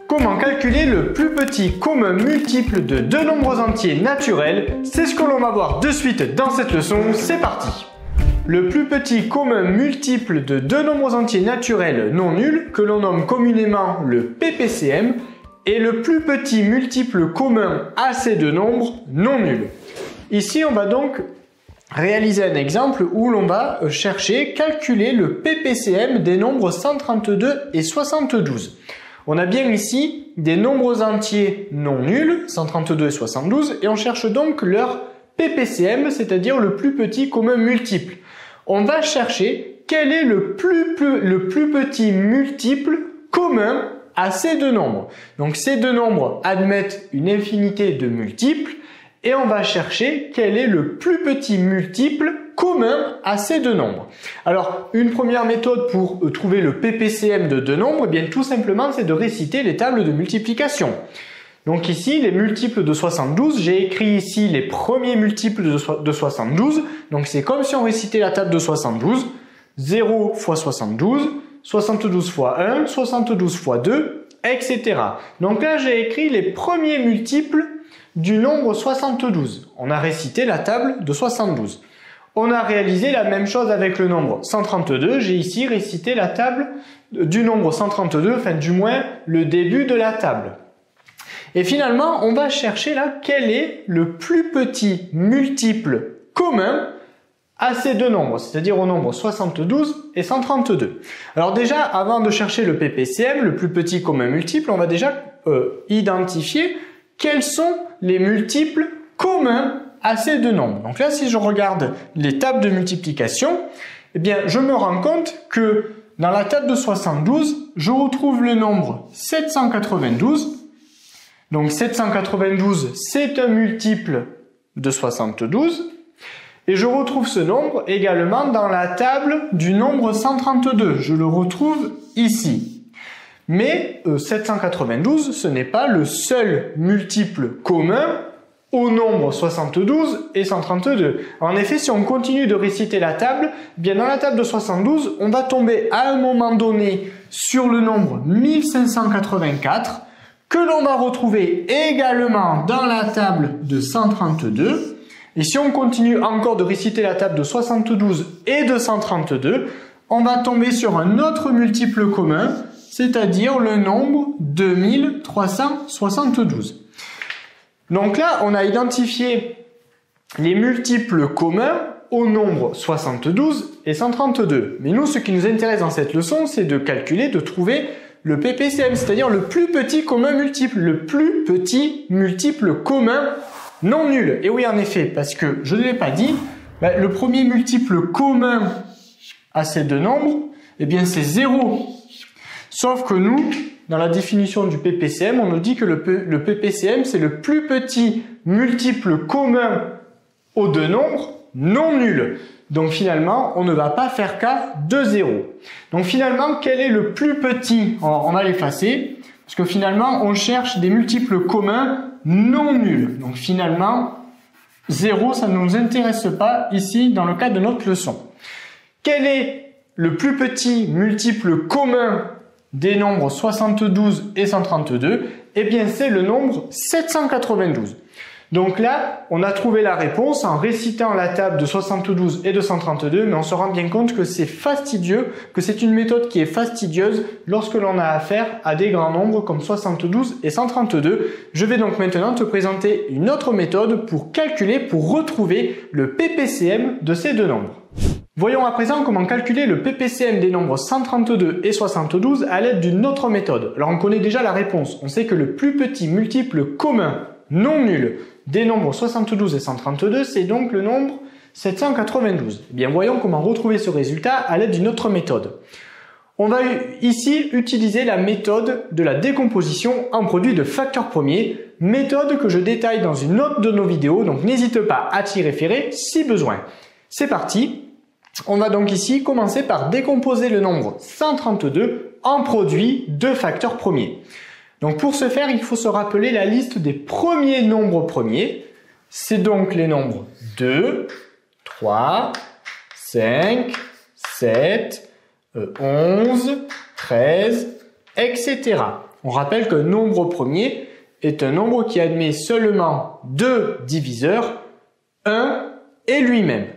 Comment calculer le plus petit commun multiple de deux nombres entiers naturels? C'est ce que l'on va voir de suite dans cette leçon, c'est parti! Le plus petit commun multiple de deux nombres entiers naturels non nuls, que l'on nomme communément le PPCM, est le plus petit multiple commun à ces deux nombres non nuls. Ici, on va donc réaliser un exemple où l'on va calculer le PPCM des nombres 132 et 72. On a bien ici des nombres entiers non nuls, 132 et 72, et on cherche donc leur PPCM, c'est-à-dire le plus petit commun multiple. On va chercher quel est le plus petit multiple commun à ces deux nombres. Donc ces deux nombres admettent une infinité de multiples et on va chercher quel est le plus petit multiple commun à ces deux nombres. Alors, une première méthode pour trouver le PPCM de deux nombres, eh bien tout simplement, c'est de réciter les tables de multiplication. Donc ici, les multiples de 72, j'ai écrit ici les premiers multiples de 72. Donc c'est comme si on récitait la table de 72. 0 fois 72, 72 fois 1, 72 fois 2, etc. Donc là, j'ai écrit les premiers multiples du nombre 72. On a récité la table de 72. On a réalisé la même chose avec le nombre 132. J'ai ici récité la table du nombre 132, enfin du moins le début de la table. Et finalement, on va chercher là quel est le plus petit multiple commun à ces deux nombres, c'est-à-dire aux nombres 72 et 132. Alors déjà, avant de chercher le PPCM, le plus petit commun multiple, on va déjà identifier quels sont les multiples communs à ces deux nombres. Donc là, si je regarde les tables de multiplication, eh bien, je me rends compte que dans la table de 72, je retrouve le nombre 792. Donc 792, c'est un multiple de 72. Et je retrouve ce nombre également dans la table du nombre 132. Je le retrouve ici. Mais 792, ce n'est pas le seul multiple commun aux nombres 72 et 132. En effet, si on continue de réciter la table, bien dans la table de 72, on va tomber à un moment donné sur le nombre 1584 que l'on va retrouver également dans la table de 132. Et si on continue encore de réciter la table de 72 et de 132, on va tomber sur un autre multiple commun, c'est-à-dire le nombre 2372. Donc là, on a identifié les multiples communs aux nombres 72 et 132. Mais nous, ce qui nous intéresse dans cette leçon, c'est de calculer, de trouver le PPCM, c'est-à-dire le plus petit commun multiple, le plus petit multiple commun non nul. Et oui, en effet, parce que je ne l'ai pas dit, le premier multiple commun à ces deux nombres, eh bien c'est 0. Sauf que nous, dans la définition du PPCM, on nous dit que le PPCM, c'est le plus petit multiple commun aux deux nombres non nuls. Donc finalement, on ne va pas faire cas de 0. Donc finalement, quel est le plus petit? On va l'effacer, parce que finalement, on cherche des multiples communs non nuls. Donc finalement, 0, ça ne nous intéresse pas ici dans le cadre de notre leçon. Quel est le plus petit multiple commun des nombres 72 et 132? Eh bien, c'est le nombre 792. Donc là, on a trouvé la réponse en récitant la table de 72 et de 132, mais on se rend bien compte que c'est fastidieux, que c'est une méthode qui est fastidieuse lorsque l'on a affaire à des grands nombres comme 72 et 132. Je vais donc maintenant te présenter une autre méthode pour calculer, pour retrouver le PPCM de ces deux nombres. Voyons à présent comment calculer le PPCM des nombres 132 et 72 à l'aide d'une autre méthode. Alors on connaît déjà la réponse, on sait que le plus petit multiple commun non nul des nombres 72 et 132, c'est donc le nombre 792. Eh bien, voyons comment retrouver ce résultat à l'aide d'une autre méthode. On va ici utiliser la méthode de la décomposition en produits de facteurs premiers, méthode que je détaille dans une autre de nos vidéos, donc n'hésite pas à t'y référer si besoin. C'est parti. On va donc ici commencer par décomposer le nombre 132 en produits de facteurs premiers. Donc pour ce faire, il faut se rappeler la liste des premiers nombres premiers. C'est donc les nombres 2, 3, 5, 7, 11, 13, etc. On rappelle qu'un nombre premier est un nombre qui admet seulement deux diviseurs, 1 et lui-même.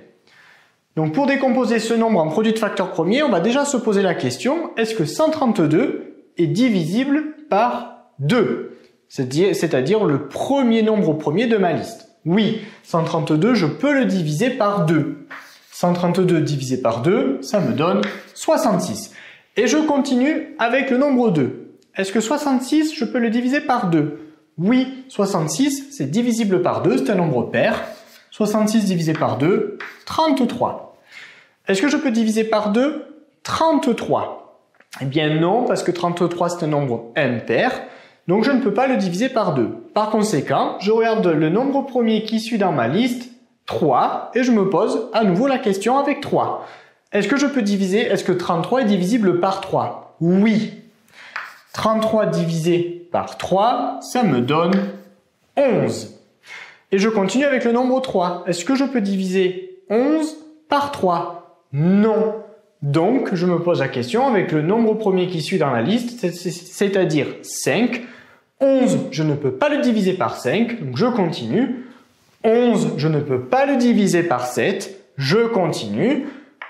Donc pour décomposer ce nombre en produit de facteurs premiers, on va déjà se poser la question, est-ce que 132 est divisible par 2? C'est-à-dire le premier nombre premier de ma liste. Oui, 132, je peux le diviser par 2. 132 divisé par 2, ça me donne 66. Et je continue avec le nombre 2. Est-ce que 66, je peux le diviser par 2? Oui, 66, c'est divisible par 2, c'est un nombre pair. 66 divisé par 2, 33. Est-ce que je peux diviser par 2 33? Eh bien non, parce que 33 c'est un nombre impair, donc je ne peux pas le diviser par 2. Par conséquent, je regarde le nombre premier qui suit dans ma liste, 3, et je me pose à nouveau la question avec 3. Est-ce que je peux diviser, est-ce que 33 est divisible par 3? Oui. 33 divisé par 3, ça me donne 11. Et je continue avec le nombre 3. Est-ce que je peux diviser 11 par 3? Non. Donc, je me pose la question avec le nombre premier qui suit dans la liste, c'est-à-dire 5. 11, je ne peux pas le diviser par 5, donc je continue. 11, je ne peux pas le diviser par 7, je continue.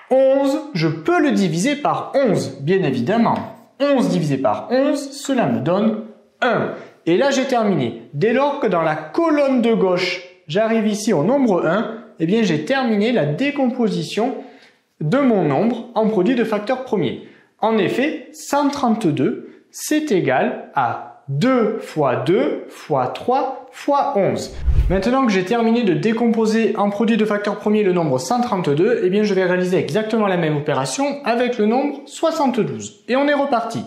11, je peux le diviser par 11, bien évidemment. 11 divisé par 11, cela me donne 1. Et là, j'ai terminé. Dès lors que dans la colonne de gauche, j'arrive ici au nombre 1, eh bien, j'ai terminé la décomposition de mon nombre en produit de facteurs premiers. En effet, 132, c'est égal à 2 fois 2 fois 3 fois 11. Maintenant que j'ai terminé de décomposer en produit de facteurs premiers le nombre 132, eh bien, je vais réaliser exactement la même opération avec le nombre 72. Et on est reparti.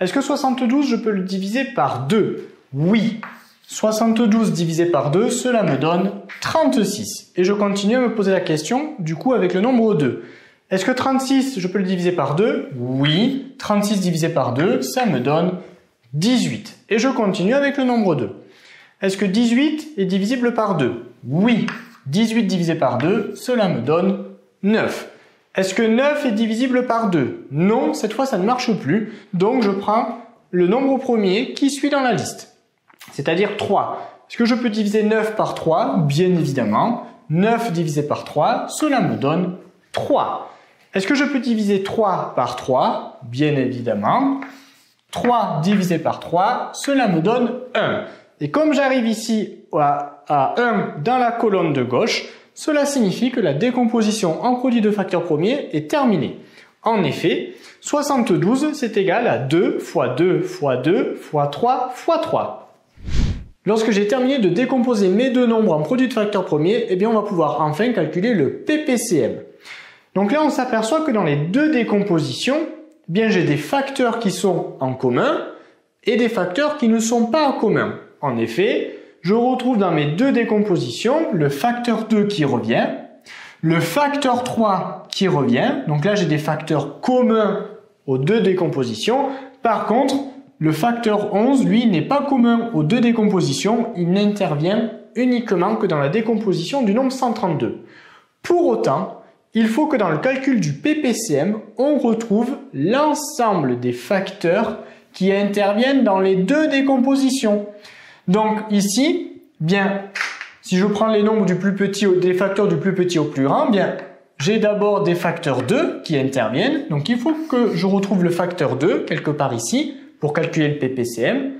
Est-ce que 72, je peux le diviser par 2? Oui. 72 divisé par 2, cela me donne 36. Et je continue à me poser la question, du coup, avec le nombre 2. Est-ce que 36, je peux le diviser par 2? Oui. 36 divisé par 2, ça me donne 18. Et je continue avec le nombre 2. Est-ce que 18 est divisible par 2? Oui. 18 divisé par 2, cela me donne 9. Est-ce que 9 est divisible par 2? Non, cette fois ça ne marche plus. Donc je prends le nombre premier qui suit dans la liste, c'est-à-dire 3. Est-ce que je peux diviser 9 par 3? Bien évidemment. 9 divisé par 3, cela me donne 3. Est-ce que je peux diviser 3 par 3? Bien évidemment. 3 divisé par 3, cela me donne 1. Et comme j'arrive ici à 1 dans la colonne de gauche, cela signifie que la décomposition en produit de facteurs premiers est terminée. En effet, 72 c'est égal à 2 fois 2 fois 2 fois 3 fois 3. Lorsque j'ai terminé de décomposer mes deux nombres en produit de facteurs premiers, eh bien on va pouvoir enfin calculer le PPCM. Donc là on s'aperçoit que dans les deux décompositions, eh bien j'ai des facteurs qui sont en commun et des facteurs qui ne sont pas en commun. En effet, je retrouve dans mes deux décompositions le facteur 2 qui revient, le facteur 3 qui revient. Donc là, j'ai des facteurs communs aux deux décompositions. Par contre, le facteur 11, lui, n'est pas commun aux deux décompositions. Il n'intervient uniquement que dans la décomposition du nombre 132. Pour autant, il faut que dans le calcul du PPCM, on retrouve l'ensemble des facteurs qui interviennent dans les deux décompositions. Donc ici, bien, si je prends les nombres du plus petit, des facteurs du plus petit au plus grand, bien, j'ai d'abord des facteurs 2 qui interviennent. Donc il faut que je retrouve le facteur 2 quelque part ici pour calculer le PPCM.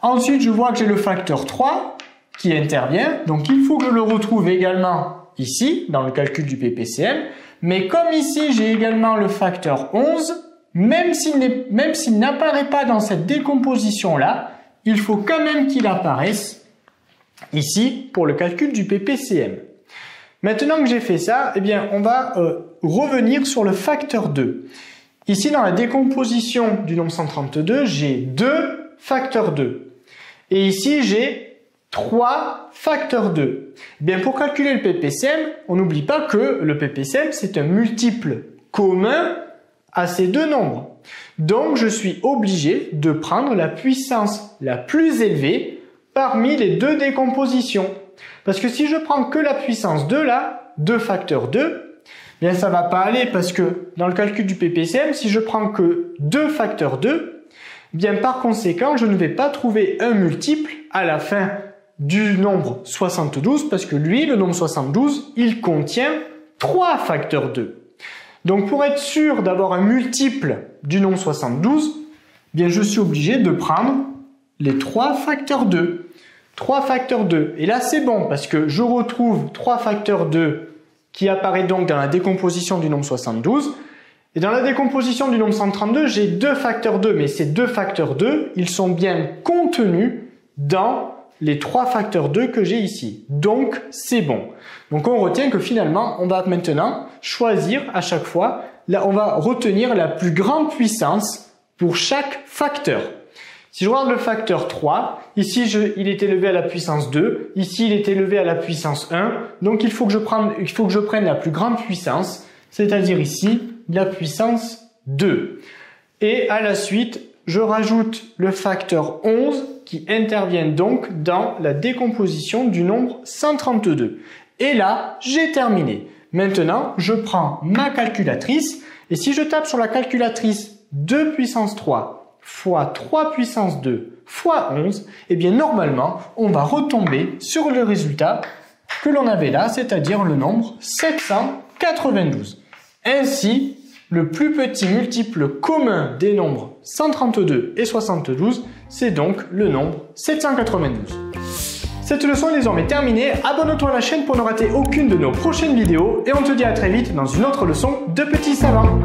Ensuite, je vois que j'ai le facteur 3 qui intervient. Donc il faut que je le retrouve également ici dans le calcul du PPCM. Mais comme ici, j'ai également le facteur 11, même s'il n'apparaît pas dans cette décomposition-là, il faut quand même qu'il apparaisse ici pour le calcul du PPCM. Maintenant que j'ai fait ça, eh bien, on va revenir sur le facteur 2. Ici, dans la décomposition du nombre 132, j'ai 2 facteurs 2. Et ici, j'ai 3 facteurs 2. Eh bien, pour calculer le PPCM, on n'oublie pas que le PPCM, c'est un multiple commun à ces deux nombres. Donc, je suis obligé de prendre la puissance la plus élevée parmi les deux décompositions. Parce que si je prends que la puissance 2 là, 2 facteurs 2, bien ça va pas aller parce que dans le calcul du PPCM, si je prends que 2 facteurs 2, Bien par conséquent, je ne vais pas trouver un multiple à la fin du nombre 72 parce que lui, le nombre 72, il contient 3 facteurs 2. Donc pour être sûr d'avoir un multiple du nombre 72, bien je suis obligé de prendre les 3 facteurs 2. 3 facteurs 2. Et là c'est bon parce que je retrouve 3 facteurs 2 qui apparaît donc dans la décomposition du nombre 72. Et dans la décomposition du nombre 132, j'ai 2 facteurs 2. Mais ces 2 facteurs 2, ils sont bien contenus dans les 3 facteurs 2 que j'ai ici. Donc c'est bon. Donc on retient que finalement, on va maintenant choisir à chaque fois, là on va retenir la plus grande puissance pour chaque facteur. Si je regarde le facteur 3, ici il est élevé à la puissance 2, ici il est élevé à la puissance 1, donc il faut que je prenne la plus grande puissance, c'est-à-dire ici la puissance 2. Et à la suite, je rajoute le facteur 11 qui intervient donc dans la décomposition du nombre 132. Et là, j'ai terminé. Maintenant, je prends ma calculatrice et si je tape sur la calculatrice 2 puissance 3 fois 3 puissance 2 fois 11, eh bien normalement, on va retomber sur le résultat que l'on avait là, c'est-à-dire le nombre 792. Ainsi, le plus petit multiple commun des nombres 132 et 72, c'est donc le nombre 792. Cette leçon est désormais terminée. Abonne-toi à la chaîne pour ne rater aucune de nos prochaines vidéos et on te dit à très vite dans une autre leçon de petits savants.